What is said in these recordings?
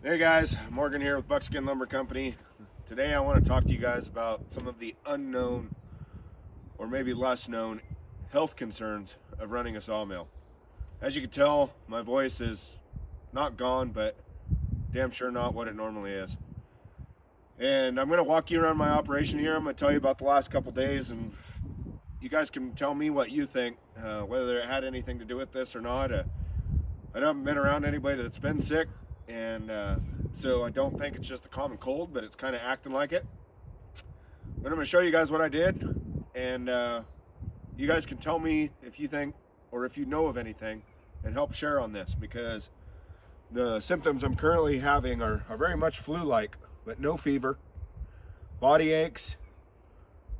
Hey guys, Morgan here with Buckskin Lumber Company. Today I want to talk to you guys about some of the unknown or maybe less known health concerns of running a sawmill. As you can tell, my voice is not gone, but damn sure not what it normally is. And I'm going to walk you around my operation here. I'm going to tell you about the last couple days, and you guys can tell me what you think, whether it had anything to do with this or not. I haven't been around anybody that's been sick, and so I don't think it's just a common cold, but it's kind of acting like it. But I'm going to show you guys what I did, and you guys can tell me if you think or if you know of anything and help share on this, because the symptoms I'm currently having are very much flu-like, but no fever, body aches,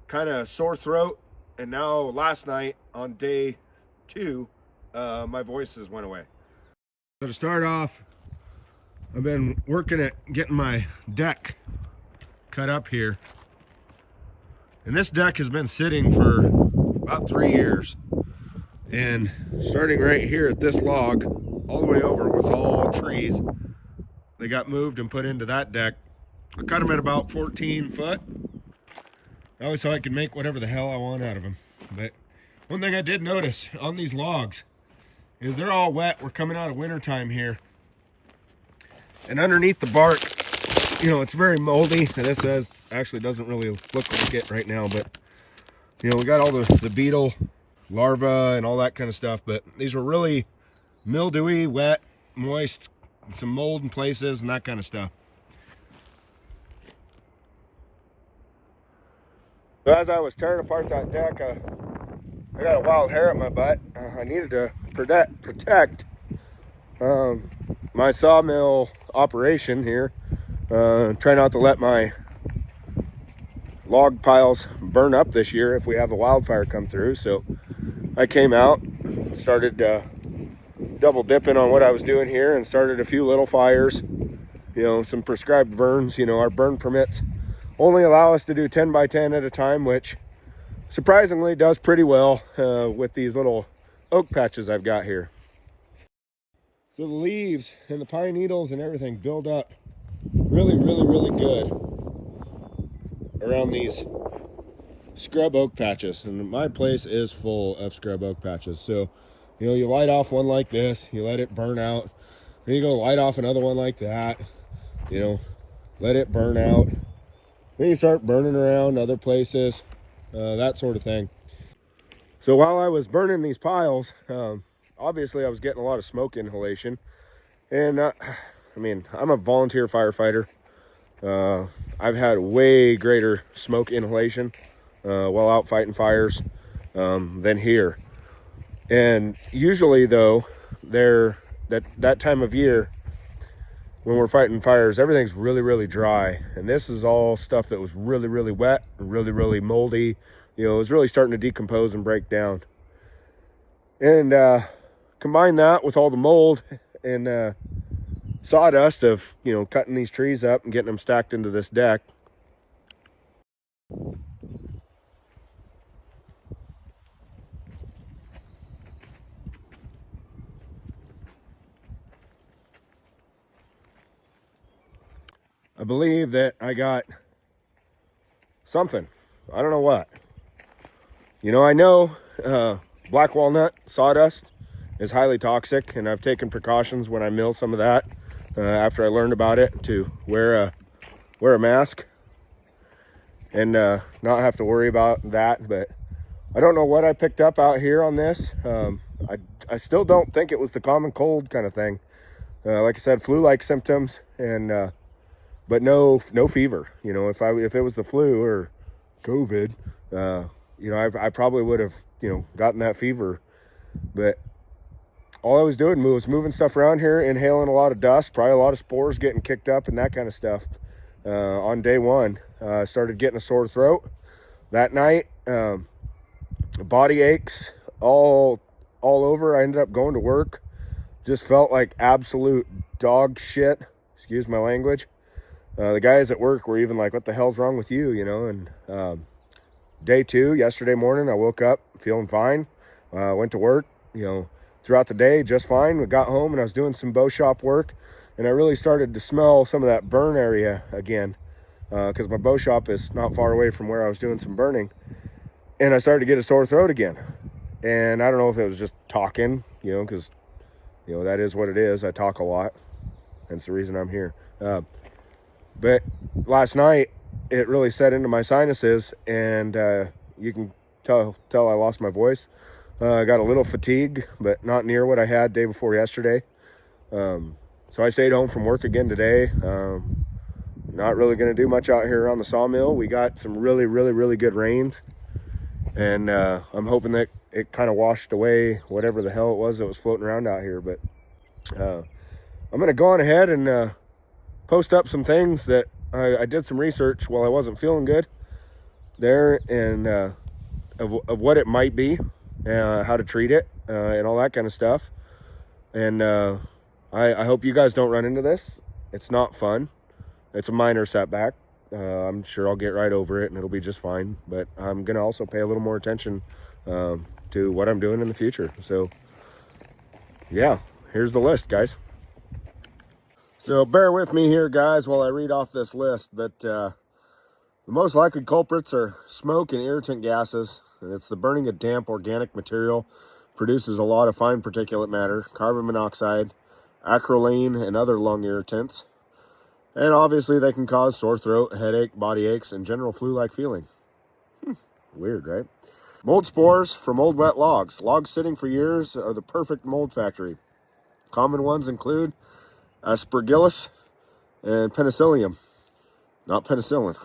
kind of sore throat, and now last night on day 2, my voices went away. So to start off, I've been working at getting my deck cut up here. And this deck has been sitting for about 3 years. And starting right here at this log, all the way over was all trees. They got moved and put into that deck. I cut them at about 14 foot. That way so I could make whatever the hell I want out of them. But one thing I did notice on these logs is they're all wet. We're coming out of winter time here. And underneath the bark, you know, it's very moldy. And this actually doesn't really look like it right now, but you know, we got all the beetle larvae and all that kind of stuff, but these were really mildewy, wet, moist, some mold in places and that kind of stuff. So as I was tearing apart that deck, I got a wild hair at my butt. I needed to protect my sawmill operation here. Try not to let my log piles burn up this year if we have a wildfire come through. So I came out, started double dipping on what I was doing here, and started a few little fires, you know, some prescribed burns. You know, our burn permits only allow us to do 10 by 10 at a time, which surprisingly does pretty well with these little oak patches I've got here. So the leaves and the pine needles and everything build up really good around these scrub oak patches. And my place is full of scrub oak patches. So, you know, you light off one like this, you let it burn out. Then you go light off another one like that, you know, let it burn out. Then you start burning around other places, that sort of thing. So while I was burning these piles, obviously I was getting a lot of smoke inhalation. And I mean, I'm a volunteer firefighter. I've had way greater smoke inhalation while out fighting fires than here. And usually though, that time of year when we're fighting fires, everything's really dry. And this is all stuff that was really wet, really moldy. You know, it was really starting to decompose and break down. And combine that with all the mold and sawdust of, you know, cutting these trees up and getting them stacked into this deck. I believe that I got something. I don't know what. You know, I know black walnut sawdust is highly toxic, and I've taken precautions when I mill some of that after I learned about it to wear a mask and not have to worry about that. But I don't know what I picked up out here on this. I still don't think it was the common cold kind of thing. Like I said, flu-like symptoms, and but no fever. You know, if it was the flu or COVID, you know, I probably would have, you know, gotten that fever. But all I was doing was moving stuff around here, inhaling a lot of dust, probably a lot of spores getting kicked up and that kind of stuff. On day 1, I started getting a sore throat that night. Body aches all over. I ended up going to work. Just felt like absolute dog shit. Excuse my language. The guys at work were even like, what the hell's wrong with you, you know? And day 2, yesterday morning, I woke up feeling fine. Went to work, you know, throughout the day just fine. We got home and I was doing some bow shop work, and I really started to smell some of that burn area again, because my bow shop is not far away from where I was doing some burning, and I started to get a sore throat again. And I don't know if it was just talking, you know, because, you know, that is what it is. I talk a lot. That's the reason I'm here. But last night, it really set into my sinuses, and you can tell I lost my voice. I got a little fatigue, but not near what I had day before yesterday. So I stayed home from work again today. Not really going to do much out here on the sawmill. We got some really good rains, and I'm hoping that it kind of washed away whatever the hell it was that was floating around out here. But I'm going to go on ahead and post up some things that I did some research while I wasn't feeling good there, and of what it might be, how to treat it, and all that kind of stuff. And I hope you guys don't run into this. It's not fun. It's a minor setback. I'm sure I'll get right over it and it'll be just fine. But I'm going to also pay a little more attention to what I'm doing in the future. So, yeah, here's the list, guys. So bear with me here, guys, while I read off this list. But the most likely culprits are smoke and irritant gases. It's the burning of damp organic material, produces a lot of fine particulate matter, carbon monoxide, acrolein, and other lung irritants. And obviously they can cause sore throat, headache, body aches, and general flu-like feeling. Weird, right? Mold spores from old wet logs. Logs sitting for years are the perfect mold factory. Common ones include Aspergillus and Penicillium. Not penicillin.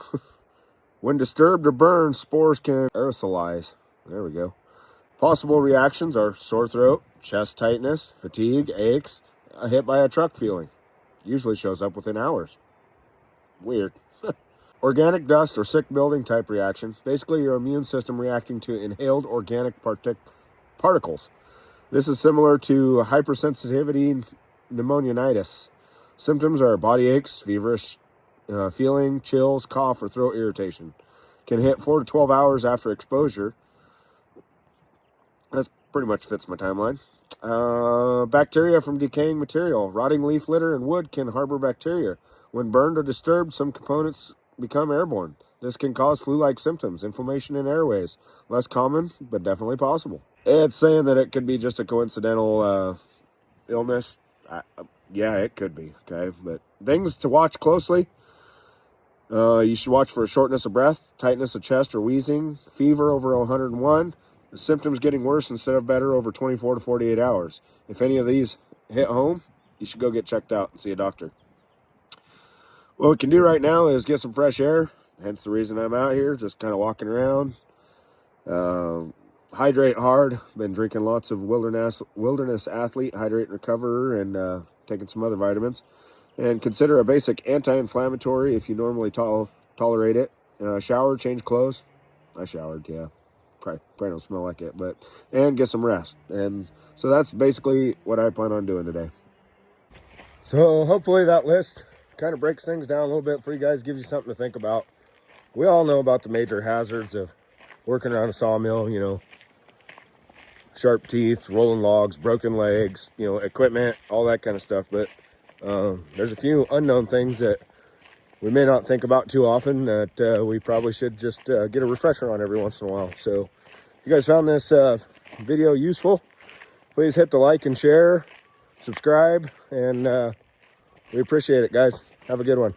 When disturbed or burned, spores can aerosolize. There we go. Possible reactions are sore throat, chest tightness, fatigue, aches, hit by a truck feeling. Usually shows up within hours. Weird. Organic dust or sick building type reaction. Basically your immune system reacting to inhaled organic particles. This is similar to hypersensitivity pneumonitis. Symptoms are body aches, feverish feeling, chills, cough, or throat irritation. Can hit 4 to 12 hours after exposure. That pretty much fits my timeline. Bacteria from decaying material. Rotting leaf litter and wood can harbor bacteria. When burned or disturbed, some components become airborne. This can cause flu-like symptoms, inflammation in airways. Less common, but definitely possible. It's saying that it could be just a coincidental illness. Yeah, it could be, okay? But things to watch closely. You should watch for shortness of breath, tightness of chest or wheezing, fever over 101, the symptoms getting worse instead of better over 24 to 48 hours. If any of these hit home, you should go get checked out and see a doctor. What we can do right now is get some fresh air, hence the reason I'm out here, just kind of walking around. Hydrate hard. Been drinking lots of wilderness athlete, hydrate and recover, and taking some other vitamins. And consider a basic anti-inflammatory if you normally tolerate it. Shower, change clothes. I showered, yeah. Probably don't smell like it, and get some rest. And so that's basically what I plan on doing today. So hopefully that list kind of breaks things down a little bit for you guys, gives you something to think about. We all know about the major hazards of working around a sawmill, you know, sharp teeth, rolling logs, broken legs, you know, equipment, all that kind of stuff. But there's a few unknown things that we may not think about too often that we probably should just get a refresher on every once in a while. So if you guys found this video useful, please hit the like and share, subscribe, and we appreciate it, guys. Have a good one.